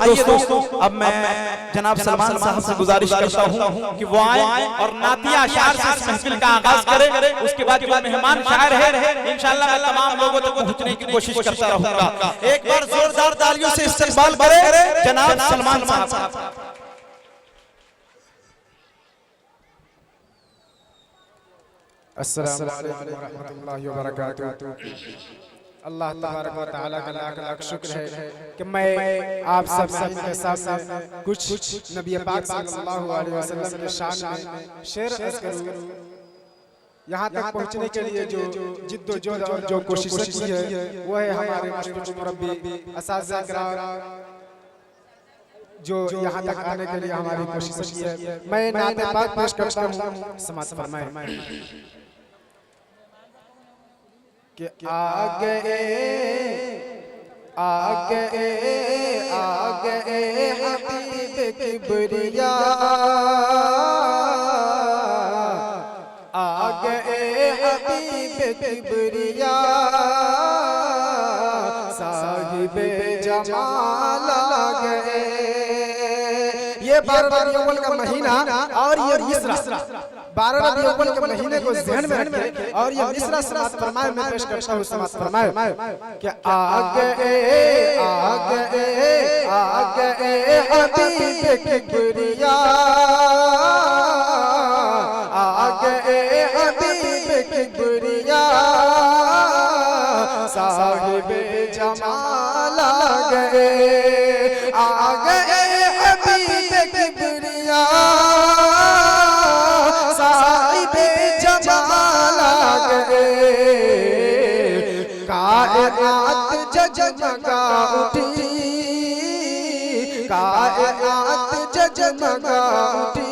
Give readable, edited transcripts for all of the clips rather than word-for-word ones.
दोस्तों, अब मैं जनाब सलमान साहब से गुजारिश करता हूँ कि वो आए और नातिया अशार से इस महफिल का आगाज करें। उसके बाद जो मेहमान शायर है इंशाअल्लाह मैं तमाम लोगों तक पहुंचने की कोशिश करता रहूंगा। एक बार जोरदार तालियों से इस्तकबाल करें जनाब सलमान साहब। अस्सलामु अलैकुम व रहमतुल्लाहि व बरकातुहू। अल्लाह तबारक व तआला का लाख लाख शुक्र है कि मैं आप सब के सामने कुछ नबी पाक सल्लल्लाहु अलैहि वसल्लम के शान में शेर अर्ज करूं। यहाँ तक पहुँचने के लिए जो जिद्दोजहद और जो कोशिशें की है वो है हमारे मुश्किल मुरब्बी असातिज़ा किराम जो यहाँ तक आने के लिए हमारी कोशिश की है। मैं नाते पाक पेश करता हूँ, समाअत फरमाएं कि आ गए हबीब किबरिया, आ गए हबीब किबरिया, साहिबे जमाल आ गए। ये 12 रबीउल अव्वल का महीना और ये मिसरा 12 रबीउल अव्वल के महीने को ज़हन में रखें और ये मिसरा समाअत फरमाए। मैं पेश करता हूँ, समाअत फरमाए कि आ गए हबीब किबरिया, आ गए हबीब किबरिया, साहिबे जमाल आ गए। आ गए हबीब किबरिया, साहिबे जमाल आ गए। कायनात जगमगा उठी, कायनात जगमगा उठी,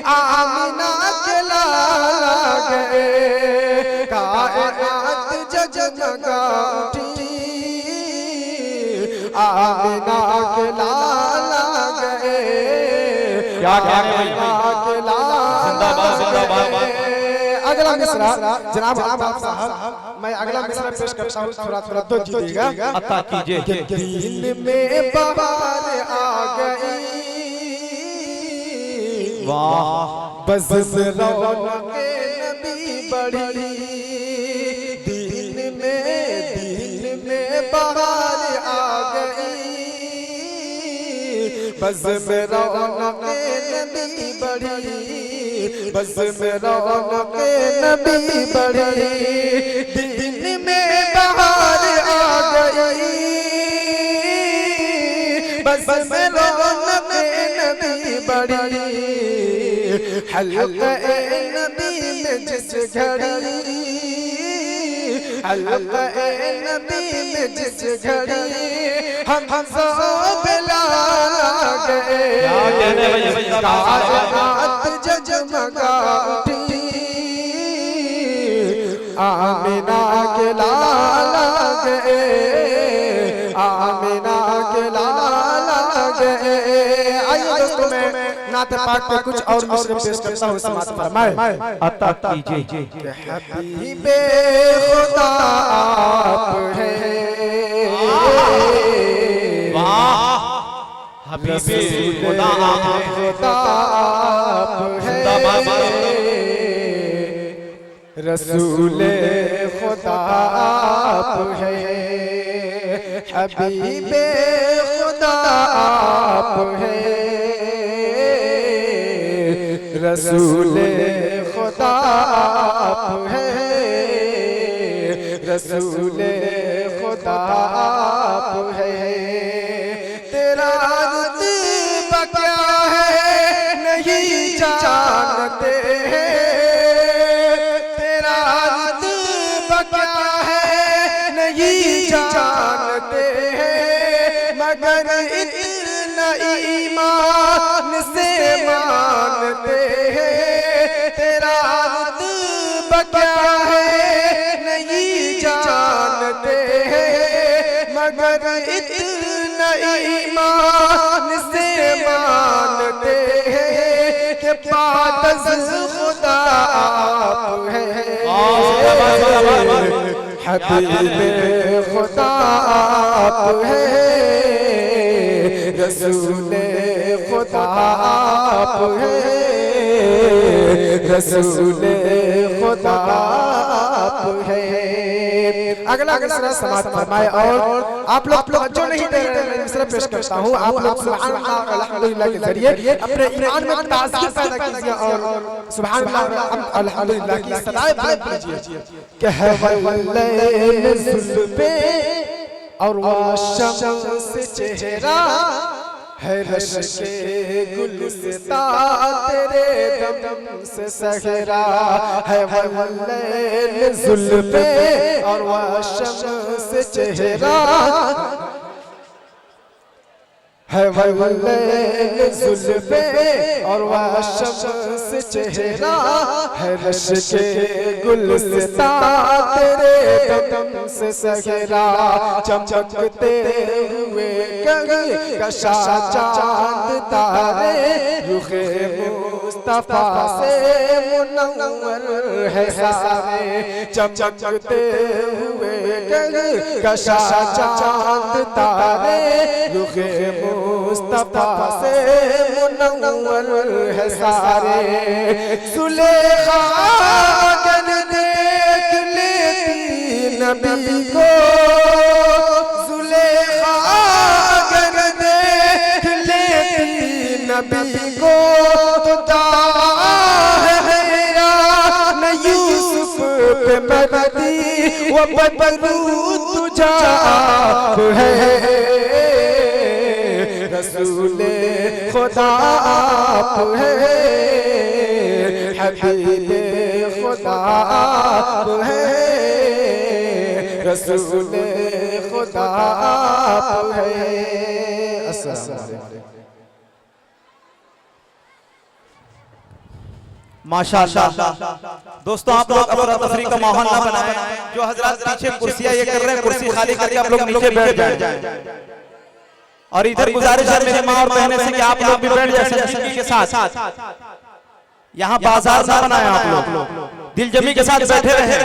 आमिना के लाल आ गए। कायनात जगमगा उठी, आमिना के लाल आ गए। क्या कहने के लाल जिंदाबाद जिंदाबाद। अगला मिसरा जनाब आप साहब, मैं अगला मिसरा पेश करता हूँ, थोड़ा तवज्जो कीजिएगा। अता कीजिए। दिल में बहार आ गई, वाह बस रौनके नबी बढ़ी। दिल में बहार आ गई, बस में रौनके नबी बढ़ी, बस में रौनके नबी बढ़ी। दिल में बहार आ गई, बस में रौनके नबी बढ़ी। हल्क़े नबी में जिस घड़ी, हल्क़े नबी में जिस घड़ी हम सब लाल आ गए। कायनात जगमगा उठी, आमिना के लाल आ गए, आमिना के लाल आ गए। आइए दोस्तों, मैं नाते पाक पे कुछ और मिसरे पेश करता हूँ, समाअत फरमाए। अता कीजिए। हबीबे खुदा आप हैं, वाह हबीबे खुदा खुदा आप हैं, रसूले खुदा आप हैं। हबीबे खुदा आप हैं, रसूले खुदा आप हैं, रसूले खुदा आप हैं। तेरा रुतबा क्या है नहीं जानते हैं, तेरा रुतबा क्या है नहीं जानते हैं, मगर इतना ईमान से मानते हैं। तेरा रुतबा क्या है नहीं जानते हैं, मगर इतना ईमान से मानते हैं कि पातज़ खुदा आप हैं। हबीबे खुदा आप हैं, रसूले खुदा आप है, रसूले खुदा आप है। अगला मिसरा समाप्त फरमाए और आप लोग जो नहीं दे रहे हैं मिसरा पेश करता हूँ। आप लोग सुभान अल्लाह अल्हम्दुलिल्लाह के जरिए अपने ईमान में ताज़गी पैदा कीजिए और सुभान अल्लाह अल्हम्दुलिल्लाह की सदाएं बुलंद कीजिए कि है वल्लैल ज़ुल्फ़े और वाशम्स चेहरा है रश के गुलसिता तेरे दम से सहरा है वल्लैल ज़ुल्फ़े और वाशम्स चेहरा है वल्लैल ज़ुल्फ़े और वाशम्स चेहरा है रश के गुलसिता तेरे दम से सहरा चमकते हुए कशा चांद तारे रुखे मुस्तफा से मुनव्वर है सारे चमकते हुए कशा चांद तारे रुखे मुस्तफा से मुनव्वर है सारे सुलेखा अगर देख लेती नबी को सुलेखा अगर देख लेती नबी को तो दावा है मेरा न यूसुफ पे मरती वो बदलू तुझा है रसूले खुदा आप है हबीबे खुदा आप है रसूले खुदा आप है। अस्सलाम वालेकुम। माशाअल्लाह दोस्तों आप लोग अफरा तफरी का माहौल ना बनाएं। जो हजरत पीछे कुर्सियां ये कर रहे हैं कुर्सी खाली करके आप लोग नीचे बैठ जाएं। और इधर गुजारिश है मेरी माँ और बहनें से कि आप लोग भी बैठ जाए संजीदगी के साथ। यहाँ बाजार ना बनाए आप लोग, दिलजमी के साथ बैठे रहे।